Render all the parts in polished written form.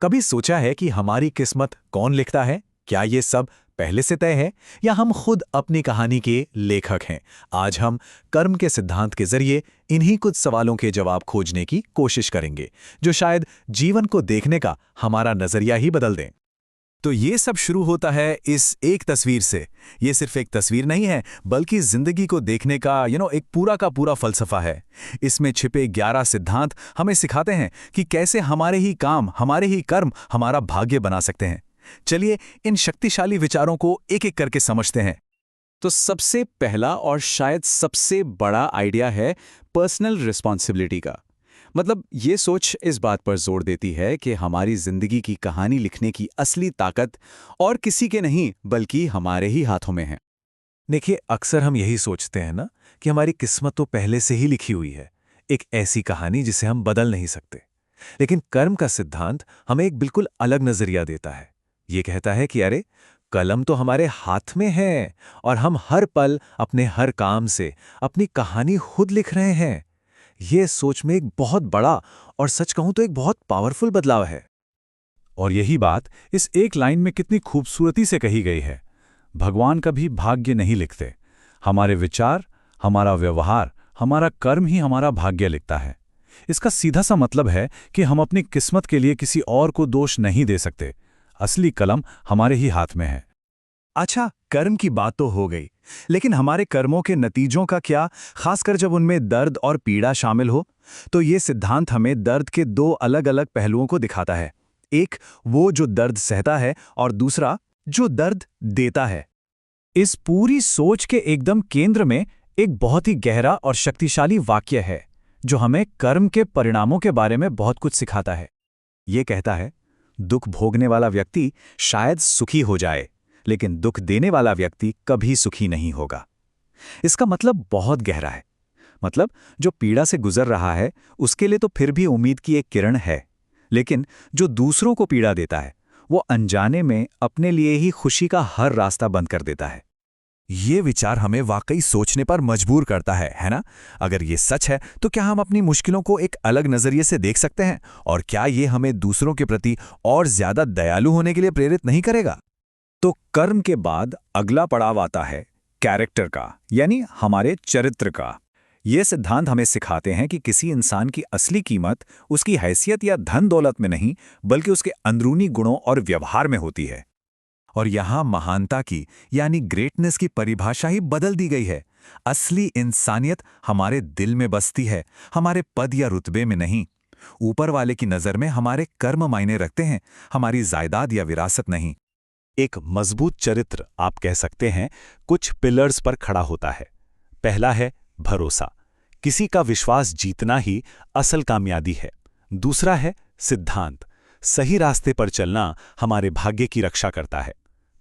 कभी सोचा है कि हमारी किस्मत कौन लिखता है? क्या ये सब पहले से तय है या हम खुद अपनी कहानी के लेखक हैं? आज हम कर्म के सिद्धांत के जरिए इन्हीं कुछ सवालों के जवाब खोजने की कोशिश करेंगे, जो शायद जीवन को देखने का हमारा नजरिया ही बदल दें। तो ये सब शुरू होता है इस एक तस्वीर से। ये सिर्फ एक तस्वीर नहीं है, बल्कि जिंदगी को देखने का एक पूरा का पूरा फलसफा है। इसमें छिपे 11 सिद्धांत हमें सिखाते हैं कि कैसे हमारे ही काम, हमारे ही कर्म हमारा भाग्य बना सकते हैं। चलिए इन शक्तिशाली विचारों को एक एक करके समझते हैं। तो सबसे पहला और शायद सबसे बड़ा आइडिया है पर्सनल रिस्पॉन्सिबिलिटी का। मतलब ये सोच इस बात पर जोर देती है कि हमारी जिंदगी की कहानी लिखने की असली ताकत और किसी के नहीं बल्कि हमारे ही हाथों में है। देखिए, अक्सर हम यही सोचते हैं ना कि हमारी किस्मत तो पहले से ही लिखी हुई है, एक ऐसी कहानी जिसे हम बदल नहीं सकते। लेकिन कर्म का सिद्धांत हमें एक बिल्कुल अलग नजरिया देता है। ये कहता है कि अरे, कलम तो हमारे हाथ में है और हम हर पल अपने हर काम से अपनी कहानी खुद लिख रहे हैं। ये सोच में एक बहुत बड़ा और सच कहूं तो एक बहुत पावरफुल बदलाव है। और यही बात इस एक लाइन में कितनी खूबसूरती से कही गई है। भगवान कभी भाग्य नहीं लिखते, हमारे विचार, हमारा व्यवहार, हमारा कर्म ही हमारा भाग्य लिखता है। इसका सीधा सा मतलब है कि हम अपनी किस्मत के लिए किसी और को दोष नहीं दे सकते। असली कलम हमारे ही हाथ में है। अच्छा, कर्म की बात तो हो गई, लेकिन हमारे कर्मों के नतीजों का क्या, खासकर जब उनमें दर्द और पीड़ा शामिल हो? तो ये सिद्धांत हमें दर्द के दो अलग अलग पहलुओं को दिखाता है। एक वो जो दर्द सहता है और दूसरा जो दर्द देता है। इस पूरी सोच के एकदम केंद्र में एक बहुत ही गहरा और शक्तिशाली वाक्य है जो हमें कर्म के परिणामों के बारे में बहुत कुछ सिखाता है। ये कहता है, दुख भोगने वाला व्यक्ति शायद सुखी हो जाए, लेकिन दुख देने वाला व्यक्ति कभी सुखी नहीं होगा। इसका मतलब बहुत गहरा है। मतलब जो पीड़ा से गुजर रहा है उसके लिए तो फिर भी उम्मीद की एक किरण है, लेकिन जो दूसरों को पीड़ा देता है वो अनजाने में अपने लिए ही खुशी का हर रास्ता बंद कर देता है। ये विचार हमें वाकई सोचने पर मजबूर करता है ना? अगर ये सच है तो क्या हम अपनी मुश्किलों को एक अलग नजरिए से देख सकते हैं? और क्या ये हमें दूसरों के प्रति और ज्यादा दयालु होने के लिए प्रेरित नहीं करेगा? तो कर्म के बाद अगला पड़ाव आता है कैरेक्टर का, यानी हमारे चरित्र का। ये सिद्धांत हमें सिखाते हैं कि किसी इंसान की असली कीमत उसकी हैसियत या धन दौलत में नहीं, बल्कि उसके अंदरूनी गुणों और व्यवहार में होती है। और यहाँ महानता की यानी ग्रेटनेस की परिभाषा ही बदल दी गई है। असली इंसानियत हमारे दिल में बसती है, हमारे पद या रुतबे में नहीं। ऊपर वाले की नज़र में हमारे कर्म मायने रखते हैं, हमारी जायदाद या विरासत नहीं। एक मजबूत चरित्र, आप कह सकते हैं, कुछ पिलर्स पर खड़ा होता है। पहला है भरोसा, किसी का विश्वास जीतना ही असल कामयाबी है। दूसरा है सिद्धांत, सही रास्ते पर चलना हमारे भाग्य की रक्षा करता है।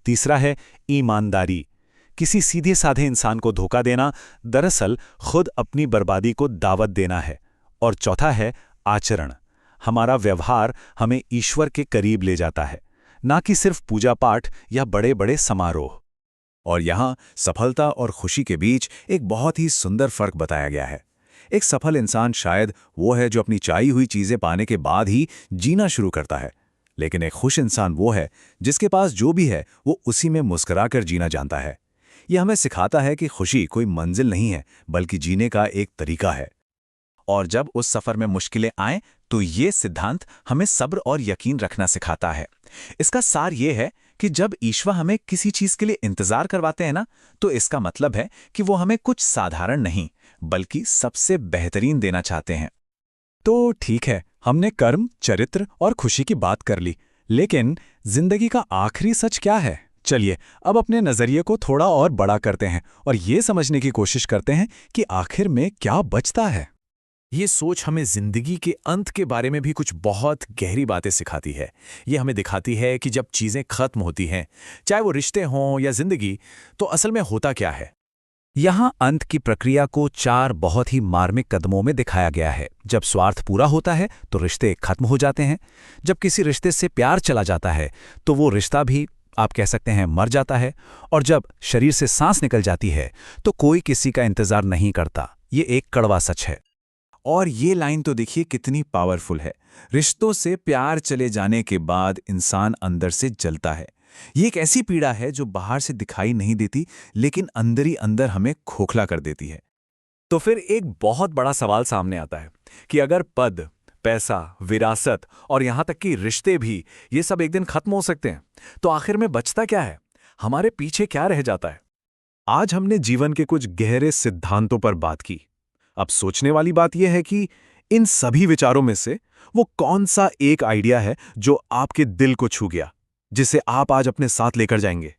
तीसरा है ईमानदारी, किसी सीधे साधे इंसान को धोखा देना दरअसल खुद अपनी बर्बादी को दावत देना है। और चौथा है आचरण, हमारा व्यवहार हमें ईश्वर के करीब ले जाता है, ना कि सिर्फ पूजा पाठ या बड़े बड़े समारोह। और यहाँ सफलता और खुशी के बीच एक बहुत ही सुंदर फर्क बताया गया है। एक सफल इंसान शायद वो है जो अपनी चाही हुई चीजें पाने के बाद ही जीना शुरू करता है, लेकिन एक खुश इंसान वो है जिसके पास जो भी है वो उसी में मुस्कुराकर जीना जानता है। यह हमें सिखाता है कि खुशी कोई मंजिल नहीं है, बल्कि जीने का एक तरीका है। और जब उस सफर में मुश्किलें आएं तो ये सिद्धांत हमें सब्र और यकीन रखना सिखाता है। इसका सार ये है कि जब ईश्वर हमें किसी चीज के लिए इंतजार करवाते हैं ना, तो इसका मतलब है कि वो हमें कुछ साधारण नहीं बल्कि सबसे बेहतरीन देना चाहते हैं। तो ठीक है, हमने कर्म, चरित्र और खुशी की बात कर ली, लेकिन जिंदगी का आखिरी सच क्या है? चलिए अब अपने नजरिए को थोड़ा और बड़ा करते हैं और ये समझने की कोशिश करते हैं कि आखिर में क्या बचता है। ये सोच हमें जिंदगी के अंत के बारे में भी कुछ बहुत गहरी बातें सिखाती है। ये हमें दिखाती है कि जब चीजें खत्म होती हैं, चाहे वो रिश्ते हों या जिंदगी, तो असल में होता क्या है। यहाँ अंत की प्रक्रिया को 4 बहुत ही मार्मिक कदमों में दिखाया गया है। जब स्वार्थ पूरा होता है तो रिश्ते खत्म हो जाते हैं। जब किसी रिश्ते से प्यार चला जाता है तो वो रिश्ता भी, आप कह सकते हैं, मर जाता है। और जब शरीर से सांस निकल जाती है तो कोई किसी का इंतजार नहीं करता। ये एक कड़वा सच है। और ये लाइन तो देखिए कितनी पावरफुल है। रिश्तों से प्यार चले जाने के बाद इंसान अंदर से जलता है। ये एक ऐसी पीड़ा है जो बाहर से दिखाई नहीं देती, लेकिन अंदर ही अंदर हमें खोखला कर देती है। तो फिर एक बहुत बड़ा सवाल सामने आता है कि अगर पद, पैसा, विरासत और यहां तक कि रिश्ते भी, ये सब एक दिन खत्म हो सकते हैं, तो आखिर में बचता क्या है? हमारे पीछे क्या रह जाता है? आज हमने जीवन के कुछ गहरे सिद्धांतों पर बात की। अब सोचने वाली बात यह है कि इन सभी विचारों में से वो कौन सा एक आइडिया है जो आपके दिल को छू गया, जिसे आप आज अपने साथ लेकर जाएंगे?